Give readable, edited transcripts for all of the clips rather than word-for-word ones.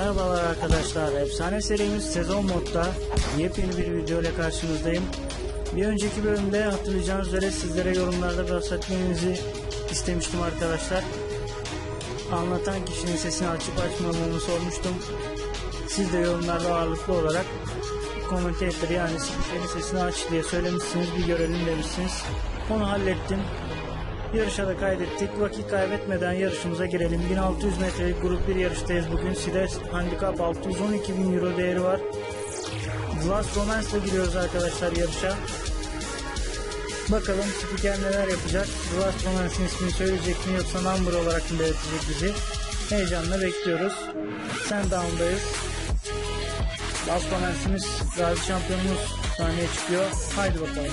Merhabalar arkadaşlar, efsane serimiz Sezon Mod'da yepyeni bir video ile karşınızdayım. Bir önceki bölümde hatırlayacağınız üzere sizlere yorumlarda bahsetmenizi istemiştim arkadaşlar. Anlatan kişinin sesini açıp açmadığını sormuştum. Siz de yorumlarda ağırlıklı olarak komentatörü yani spikerin sesini aç diye söylemişsiniz, bir görelim demişsiniz. Onu hallettim. Yarışa da kaydettik. Vakit kaybetmeden yarışımıza girelim. 1600 metrelik grup bir yarıştayız bugün. Sides handikap 612.000 euro değeri var. The Last Romance ile giriyoruz arkadaşlar yarışa. Bakalım spiker neler yapacak. The Last Romance'in ismini söyleyecek mi yoksa number olarak mı belirtecek bizi? Heyecanla bekliyoruz. Sendowndayız. Last Romance'imiz, gazi şampiyonumuz sahneye çıkıyor. Haydi bakalım.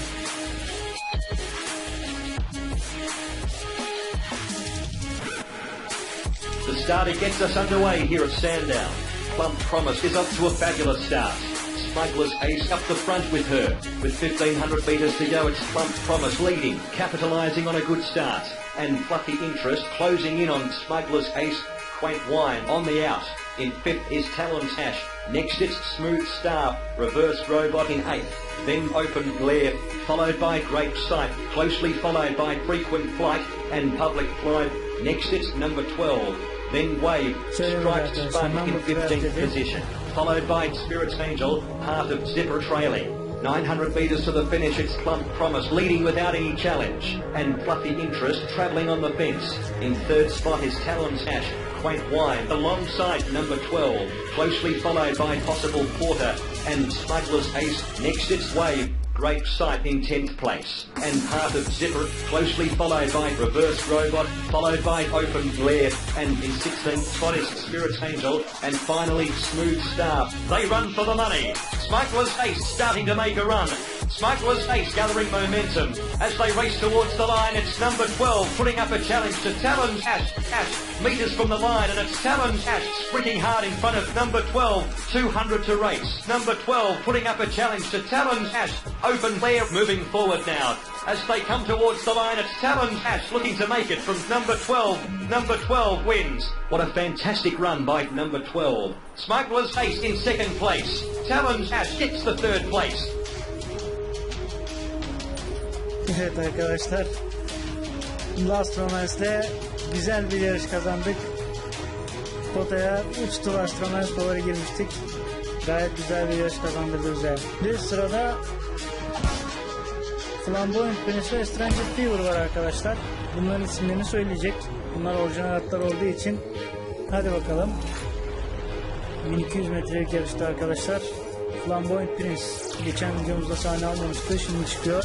The starter gets us underway here at Sandown. Plump Promise is off to a fabulous start. Smuggler's Ace up the front with her. With 1,500 metres to go, it's Plump Promise leading, capitalising on a good start. And Fluffy Interest closing in on Smuggler's Ace. Quaint Wine on the out. In fifth is Talon's Hash. Next it's Smooth Star, Reverse Robot in eighth. Then Open Glare, followed by Great Sight, closely followed by Frequent Flight and Public Flight. Next it's number 12. Then Wave, Striped Spud in 15th position, followed by Spirit's Angel, part of Zipper trailing. 900 metres to the finish, it's Plump Promise leading without any challenge, and Fluffy Interest travelling on the fence. In third spot is Talon's Hash, Quaint Wine, alongside number 12, closely followed by Possible Porter and Smuggler's Ace. Next it's Wave, Great Sight in 10th place, and part of Zipper, closely followed by Reverse Robot, followed by Open Glare, and in 16th spot is Spirit's Angel, and finally Smooth Star. They run for the money. Smuggler's Ace starting to make a run. Smuggler's Ace gathering momentum. As they race towards the line, it's number 12 putting up a challenge to Talon's Hash. Meters from the line, and it's Talon's Hash sprinting hard in front of number 12. 200 to race. Number 12 putting up a challenge to Talon's Hash. Open Glare moving forward now. As they come towards the line, it's Talon's Hash looking to make it from number 12. Number 12 wins. What a fantastic run by number 12. Smuggler's Ace in second place. Talon's Hash gets the third place. Evet arkadaşlar, Last Romance'de güzel bir yarış kazandık. Potaya uçtu Last Romance, favori girmiştik. Gayet güzel bir yarış kazandırdı bize. Bir sırada Flamboyant Prince ve Stranger Fever var arkadaşlar. Bunların isimlerini söyleyecek. Bunlar orijinal atlar olduğu için. Hadi bakalım. 1200 metrelik yarıştı arkadaşlar. Flamboyant Prince geçen videomuzda sahne almamıştı. Şimdi çıkıyor.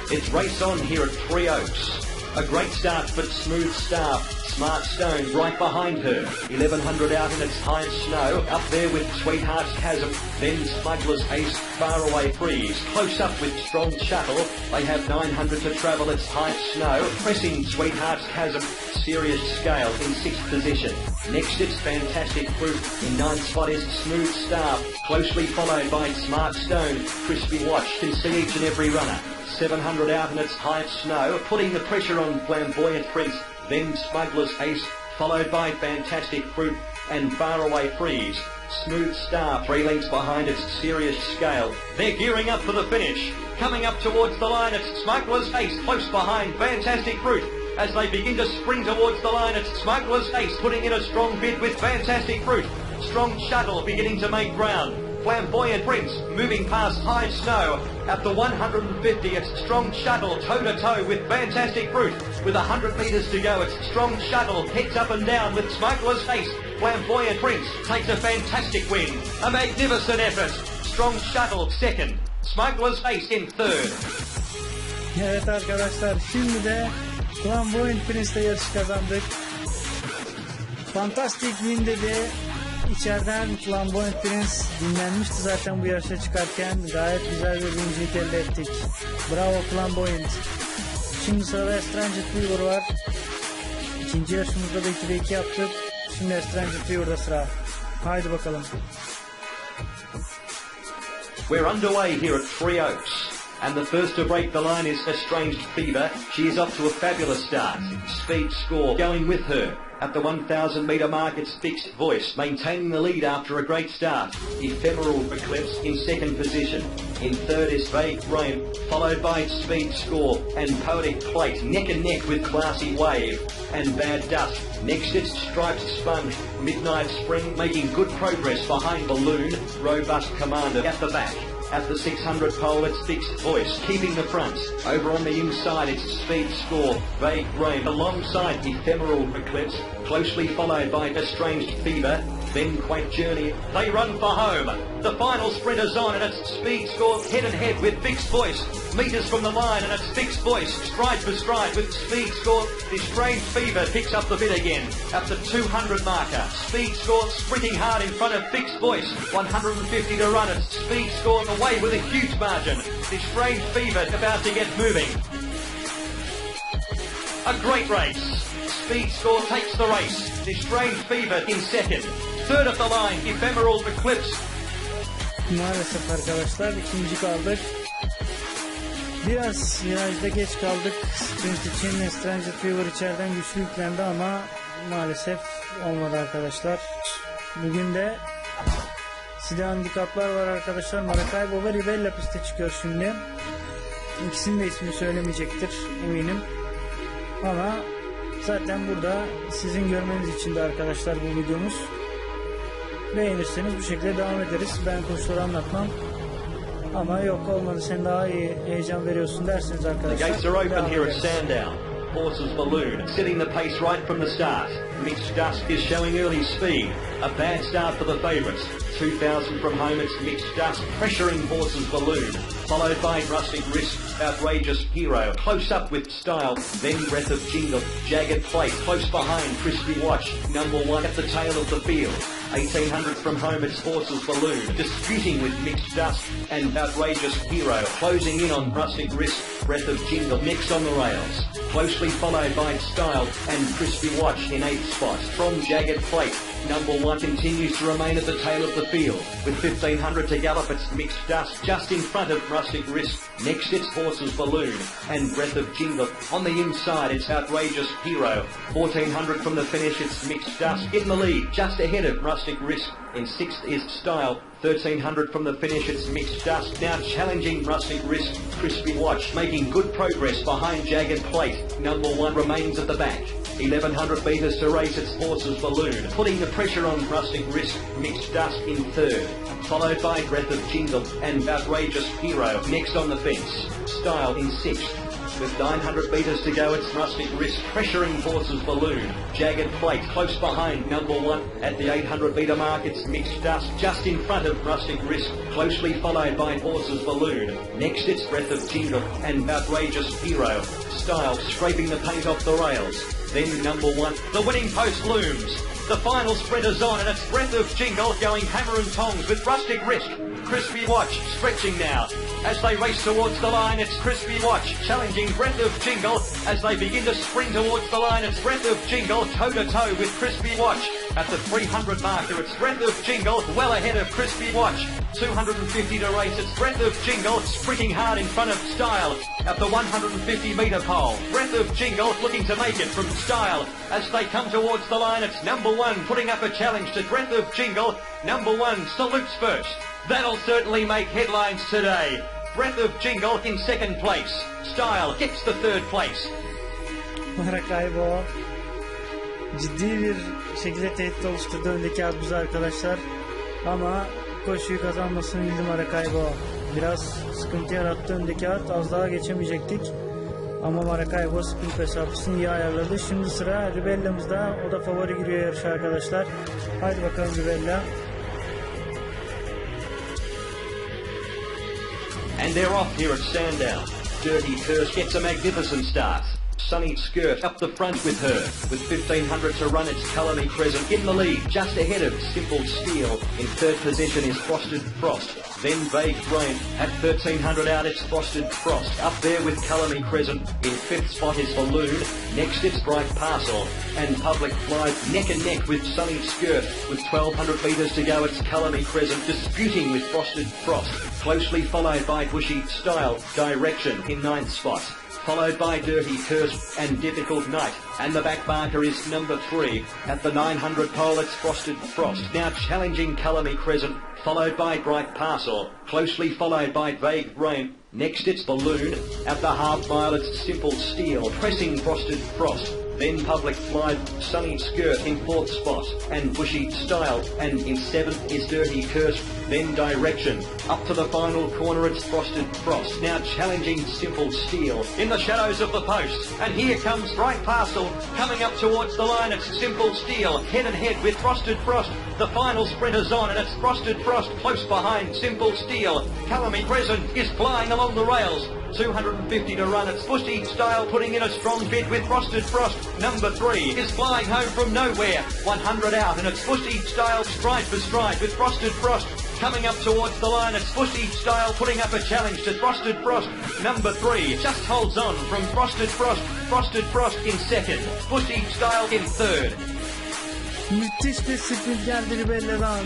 It's race on here at Three Oaks. A great start for Smooth Star. Smart Stone right behind her. 1,100 out in its high snow. Up there with Sweetheart's Chasm. Then Smuggler's Ace, Faraway Freeze. Close up with Strong Shuttle. They have 900 to travel its high snow. Pressing Sweetheart's Chasm. Serious Scale in 6th position. Next it's Fantastic Fruit. In 9th spot is Smooth Star. Closely followed by Smart Stone. Crispy Watch can see each and every runner. 700 out in its high snow, putting the pressure on Flamboyant Prince, then Smuggler's Ace, followed by Fantastic Fruit and Faraway Freeze. Smooth Star 3 lengths behind its Serious Scale. They're gearing up for the finish. Coming up towards the line, it's Smuggler's Ace, close behind Fantastic Fruit. As they begin to spring towards the line, it's Smuggler's Ace putting in a strong bid with Fantastic Fruit. Strong Shuttle beginning to make ground. Flamboyant Prince moving past high snow. At the 150, it's Strong Shuttle toe-to-toe with Fantastic Fruit. With 100 metres to go, it's Strong Shuttle heads up and down with Smuggler's Ace. Flamboyant Prince takes a fantastic win. A magnificent effort. Strong Shuttle second. Smuggler's Ace in third. Evet arkadaşlar, şimdi de Flamboyant Prince'le yarış kazandık. Fantastic win dedi. İçeriden Flamboyant Prince dinlenmişti zaten bu yarışa çıkarken. Gayet güzel bir birincilik elde ettik. Bravo Flamboyant. Şimdi sırada Stranger Fever var. İkinci yarışımızda da 2'de 2 yaptık. Şimdi Stranger Fever'da sıra. Haydi bakalım. We're underway here at Three Oaks. And the first to break the line is Estranged Fever. She is off to a fabulous start. Speed Score going with her. At the 1,000 metre mark, it's Fixed Voice, maintaining the lead after a great start. Ephemeral Eclipse in second position. In third is Vague Rain, followed by Speed Score and Poetic Plate, neck and neck with Classy Wave and Bad Dust. Next it's Striped Sponge, Midnight Spring, making good progress behind Balloon, Robust Commander at the back. At the 600 pole, it's Fixed Voice, keeping the front. Over on the inside, it's Speed Score, Vague Rain, alongside Ephemeral Eclipse, closely followed by Estranged Fever, then Quaint Journey. They run for home. The final sprint is on, and it's Speed Score head and head with Fixed Voice. Meters from the line, and it's Fixed Voice, stride for stride with Speed Score. Estranged Fever picks up the bit again. At the 200 marker, Speed Score sprinting hard in front of Fixed Voice. 150 to run, it's Speed Score away with a huge margin. Estranged Fever about to get moving. A great race. Speed Score takes the race. Estranged Fever in second. Third of the line, Ephemeral Eclipse. Maalesef arkadaşlar ikinci kaldık. Biraz virajda geç kaldık. Sprint için Estranged Fever içeriden güçlü yüklendi ama maalesef olmadı arkadaşlar. Bugün de size handikaplar var arkadaşlar. Maracaibo ve Ribella piste çıkıyor şimdi. İkisinin de ismini söylemeyecektir eminim. Ama zaten burada sizin görmeniz için de arkadaşlar bu videomuz. Beğenirseniz bu şekilde devam ederiz. Ben koşuları anlatmam. Ama yok olmadı sen daha iyi heyecan veriyorsun derseniz arkadaşlar. The gates are open here at Sandown. Horses Balloon setting the pace right from the start. Mixed Dust is showing early speed. A bad start for the favourites. 2,000 from home, it's Mixed Dust pressuring Horses Balloon. Followed by Rustic Risk, Outrageous Hero, close up with Style, then Breath of Jingle, Jagged Plate, close behind Crispy Watch, number one at the tail of the field. 1,800 from home, it's Horses Balloon, disputing with Mixed Dust and Outrageous Hero, closing in on Rustic Risk, Breath of Jingle, next on the rails. Closely followed by Style and Crispy Watch in 8th spot. From Jagged Plate, number one continues to remain at the tail of the field. With 1,500 to gallop, it's Mixed Dust just in front of Rustic Risk. Next it's Horses Balloon and Breath of Jingle. On the inside it's Outrageous Hero. 1,400 from the finish, it's Mixed Dust in the lead, just ahead of Rustic Risk. In 6th is Style. 1,300 from the finish, it's Mixed Dust. Now challenging Rustic Risk, Crispy Watch, making good progress behind Jagged Plate. Number one remains at the back. 1,100 metres to race, it's Horses Balloon, putting the pressure on Rustic Risk, Mixed Dust in third. Followed by Breath of Jingle and Outrageous Hero, next on the fence. Style in 6th. With 900 metres to go, it's Rustic Risk pressuring Horses Balloon. Jagged Plate close behind number one. At the 800 metre mark, it's Mixed Dust just in front of Rustic Risk, closely followed by Horses Balloon. Next it's Breath of Jingle and Outrageous Hero. Style scraping the paint off the rails. Then number one, the winning post looms. The final sprint is on, and it's Breath of Jingle going hammer and tongs with Rustic Risk. Crispy Watch stretching now. As they race towards the line, it's Crispy Watch challenging Breath of Jingle. As they begin to sprint towards the line, it's Breath of Jingle toe-to-toe with Crispy Watch. At the 300 marker, it's Breath of Jingle well ahead of Crispy Watch. 250 to race, it's Breath of Jingle sprinting hard in front of Style. At the 150 metre pole, Breath of Jingle looking to make it from Style. As they come towards the line, it's number one putting up a challenge to Breath of Jingle. Number one salutes first. That'll certainly make headlines today. Breath of Jingle in second place. Style gets the third place. Maracaibo ciddi bir şekilde tehdit oluşturdu öndeki abimiz arkadaşlar. Ama koşuyu kazanmasını bildi Maracaibo. Biraz sıkıntı yarattı öndeki at. Az daha geçemeyecektik. Ama Maracaibo sprint mesafesini iyi ayarladı. Şimdi sıra Ribella'mızda. O da favori giriyor yarışa arkadaşlar. Haydi bakalım Ribella. And they're off here at Sandown. Dirty Curse gets a magnificent start. Sunny Skirt up the front with her. With 1,500 to run, it's Calamy Crescent in the lead, just ahead of Simple Steel. In third position is Frosted Frost. Then Vague Rain. At 1,300 out, it's Frosted Frost. Up there with Calamy Crescent. In fifth spot is Balloon. Next it's Bright Parcel. And Public Flies neck and neck with Sunny Skirt. With 1,200 metres to go, it's Calamy Crescent disputing with Frosted Frost. Closely followed by Bushy Style Direction in ninth spot. followed by Dirty Curse and Difficult Night. And the back marker is number 3. At the 900 pole it's Frosted Frost. Now challenging Colour Me Crescent, followed by Bright Parcel, closely followed by Vague Rain. Next it's Balloon. At the half mile it's Simple Steel, pressing Frosted Frost. Then Public Flight, Sunny Skirt in 4th spot, and Bushy Style, and in 7th is Dirty Curse, then Direction. Up to the final corner it's Frosted Frost, now challenging Simple Steel, in the shadows of the post, and here comes Bright Parcel, coming up towards the line, it's Simple Steel, head and head with Frosted Frost, the final sprinter's on, and it's Frosted Frost close behind Simple Steel. Colour Me Crescent is flying along the rails, 250 to run, it's Bushy Style putting in a strong bid with Frosted Frost. Number 3 is flying home from nowhere, 100 out, and it's Bushy Style stride for stride with Frosted Frost. Coming up towards the line, it's Bushy Style putting up a challenge to Frosted Frost. Number 3 just holds on from Frosted Frost. Frosted Frost in 2nd, Bushy Style in 3rd. Müthiş bir sprint geldi Ribella'dan.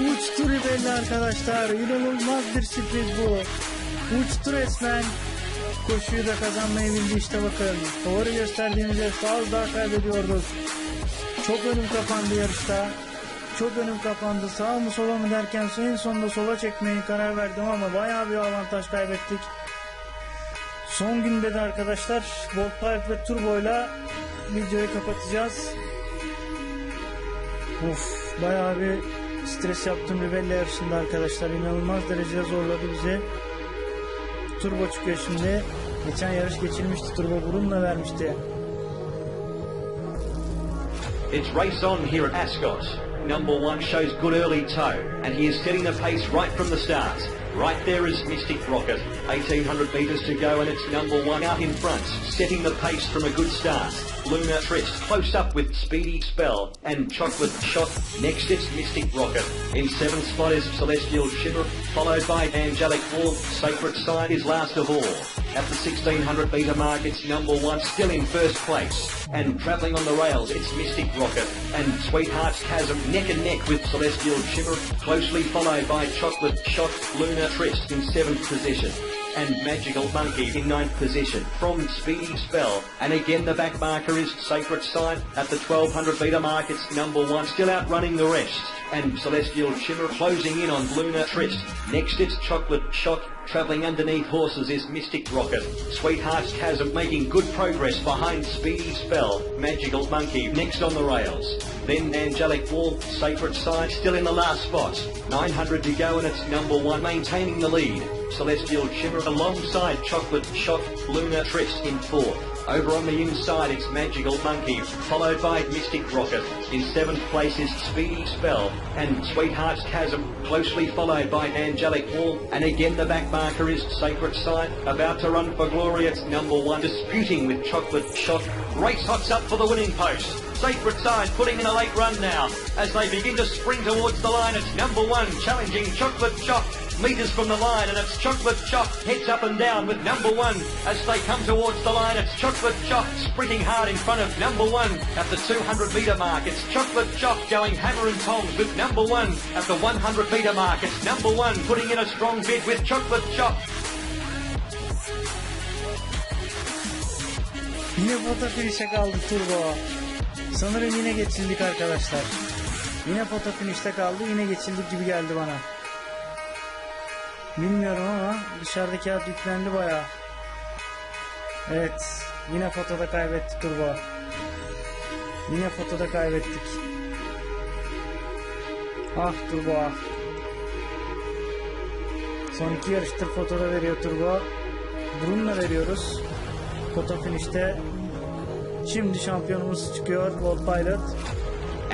Uçtu Ribella arkadaşlar. İnanılmaz bir sprint bu. Uçtu resmen. Koşuyu da kazanmayı bildi işte bakın. Favori gösterdiğimiz yarışta az daha kaybediyorduk. Çok önüm kapandı yarışta. Çok önüm kapandı. Sağ mı sola mı derken en sonunda sola çekmeye karar verdim ama bayağı bir avantaj kaybettik. Son günde de arkadaşlar Voltpipe ve Turbo'yla videoyu kapatacağız. Bayağı bir stres yaptım Ribella yarışında arkadaşlar. İnanılmaz derecede zorladı bizi. Turbo çıkıyor şimdi. Geçen yarış geçilmişti. Turbo burunla vermişti. It's race on here at Ascot. Number 1 shows good early toe, and he is setting the pace right from the start. Right there is Mystic Rocket, 1800 metres to go, and it's number 1 out in front, setting the pace from a good start. Luna Trist close up with Speedy Spell and Chocolate Shot. Next it's Mystic Rocket. In 7th spot is Celestial Shiver, followed by Angelic Wall. Sacred Sign is last of all. At the 1600 metre mark it's number 1, still in 1st place. And travelling on the rails it's Mystic Rocket and Sweetheart's Chasm neck and neck with Celestial Shiver, closely followed by Chocolate Shot, Luna Trist in 7th position. And Magical Monkey in 9th position from Speedy Spell. And again the back marker is Sacred Sign. At the 1200 metre mark it's number 1, still outrunning the rest. And Celestial Shimmer closing in on Luna Trist. Next it's Chocolate Shot. Travelling underneath horses is Mystic Rocket. Sweetheart's Chasm making good progress behind Speedy Spell. Magical Monkey next on the rails. Then Angelic Wall, Sacred Sign still in the last spot. 900 to go and it's number 1 maintaining the lead. Celestial Shimmer alongside Chocolate Shot, Luna Trist in 4th. Over on the inside it's Magical Monkey, followed by Mystic Rocket. In 7th place is Speedy Spell and Sweetheart's Chasm, closely followed by Angelic Wall. And again the back marker is Sacred Sign, about to run for glory. It's number 1, disputing with Chocolate Shot. Race hots up for the winning post. Sacred Sign putting in a late run now. As they begin to spring towards the line, it's number 1 challenging Chocolate Shot. Metres from the line, and it's Chocolate Shot heads up and down with number 1 as they come towards the line. It's Chocolate Shot sprinting hard in front of number 1 at the 200 metre mark. It's Chocolate Shot going hammer and tongs with number 1 at the 100 metre mark. It's number 1 putting in a strong bid with Chocolate Shot. Yine foto finish'e kaldı Turbo. Sanırım yine geçildik arkadaşlar. Yine foto finish'te kaldı. Yine geçildik gibi geldi bana. Bilmiyorum ama dışarıdaki kağıt yüklendi bayağı. Evet. Yine fotoda kaybettik Turbo. Yine fotoda kaybettik. Ah Turbo ah. Son 2 yarıştır fotoda veriyor Turbo. Burunla veriyoruz. Foto finish'te. Şimdi şampiyonumuz çıkıyor Voltpilot.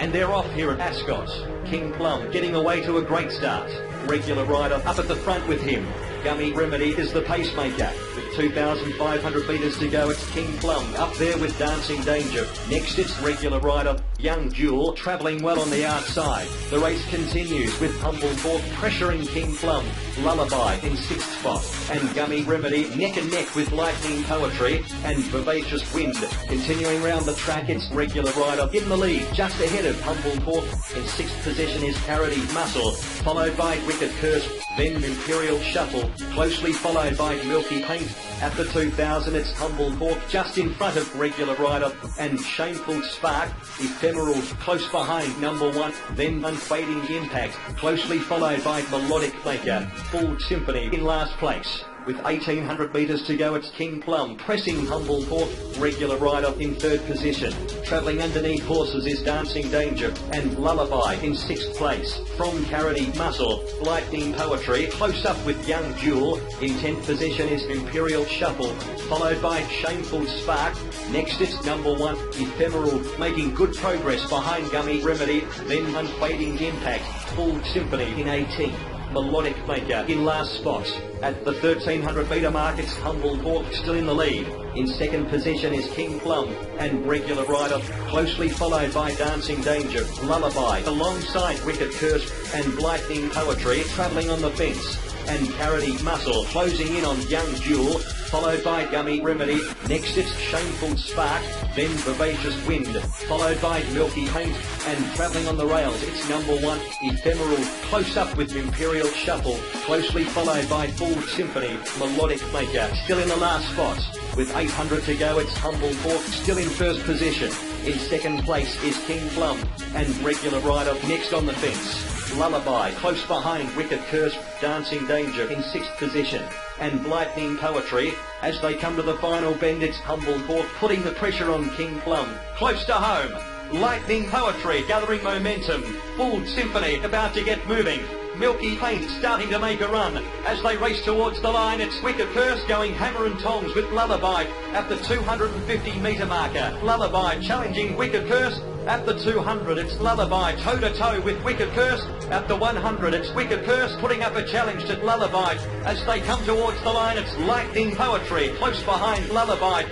And they're off here at Ascot. King Plum getting away to a great start. Regular rider up at the front with him. Gummy Remedy is the pacemaker. With 2,500 metres to go, it's King Plum up there with Dancing Danger. Next it's Regular rider young Jewel, travelling well on the outside. The race continues with Humble 4th, pressuring King Plum, Lullaby in 6th spot, and Gummy Remedy neck and neck with Lightning Poetry and Vivacious Wind. Continuing round the track, it's Regular Rider in the lead, just ahead of Humble 4th. In 6th position is Parody Muscle, followed by Wicked Curse, then Imperial Shuffle, closely followed by Milky Paint. At the 2000, it's Humble 4th, just in front of Regular Rider and Shameful Spark. Ephemeral close behind number 1, then Unfading Impact, closely followed by Melodic Maker. Full Symphony in last place. With 1800 metres to go, it's King Plum pressing Humble 4th, Regular Rider in 3rd position. Travelling underneath horses is Dancing Danger and Lullaby in 6th place. From Parody Muscle, Lightning Poetry, close up with Young Jewel. In 10th position is Imperial Shuffle, followed by Shameful Spark. Next it's number 1, Ephemeral, making good progress behind Gummy Remedy, then Unfading Impact. Full Symphony in 18th. Melodic Maker in last spot. At the 1300 metre mark, it's Humble 4th still in the lead. In 2nd position is King Plum and Regular Rider, closely followed by Dancing Danger, Lullaby, alongside Wicked Curse and Lightning Poetry, travelling on the fence. And Parody Muscle closing in on Young Jewel, followed by Gummy Remedy. Next it's Shameful Spark, then Vivacious Wind, followed by Milky Paint, and travelling on the rails it's number 1, Ephemeral, close up with Imperial Shuffle, closely followed by Full Symphony, Melodic Maker, still in the last spot. With 800 to go, it's Humble 4th, still in 1st position. In 2nd place is King Plum and Regular Rider next on the fence. Lullaby, close behind Wicked Curse, Dancing Danger in 6th position. And Lightning Poetry, as they come to the final bend, it's Humble 4th, putting the pressure on King Plum. Close to home, Lightning Poetry gathering momentum. Full Symphony about to get moving. Milky Paint starting to make a run. As they race towards the line, it's Wicked Curse going hammer and tongs with Lullaby at the 250 metre marker. Lullaby challenging Wicked Curse. At the 200, it's Lullaby toe-to-toe with Wicked Curse. At the 100, it's Wicked Curse putting up a challenge to Lullaby. As they come towards the line, it's Lightning Poetry close behind Lullaby.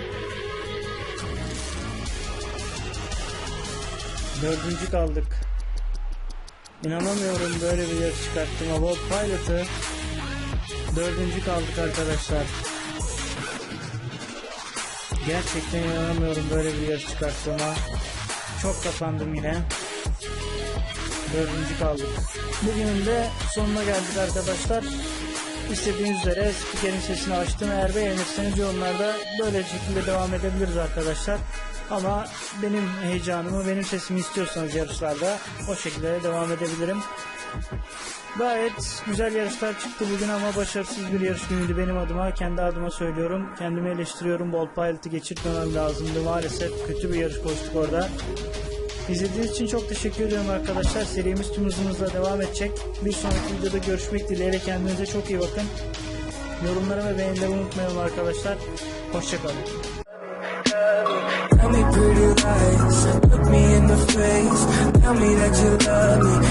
Dördüncü kaldık. İnanamıyorum böyle bir yarış çıkarttığıma. World Pilot'ı dördüncü kaldık arkadaşlar. Gerçekten inanamıyorum böyle bir yarış çıkarttığıma. Çok kapandım yine. Dördüncü kaldık. Bugünün de sonuna geldik arkadaşlar. İstediğiniz üzere spikerin sesini açtım. Eğer beğenirseniz yorumlarda böyle şekilde devam edebiliriz arkadaşlar. Ama benim heyecanımı, benim sesimi istiyorsanız yarışlarda o şekilde devam edebilirim. Gayet güzel yarışlar çıktı bugün ama başarısız bir yarış günüydü benim adıma. Kendi adıma söylüyorum. Kendimi eleştiriyorum. Bolt Pilot'ı geçirtmemem lazımdı. Maalesef kötü bir yarış koştuk orada. İzlediğiniz için çok teşekkür ediyorum arkadaşlar. Serimiz tüm hızımızla devam edecek. Bir sonraki videoda görüşmek dileğiyle. Kendinize çok iyi bakın. Yorumları ve beğenileri unutmayalım arkadaşlar. Hoşçakalın. Tell me pretty lies, look me in the face. Tell me that you love me,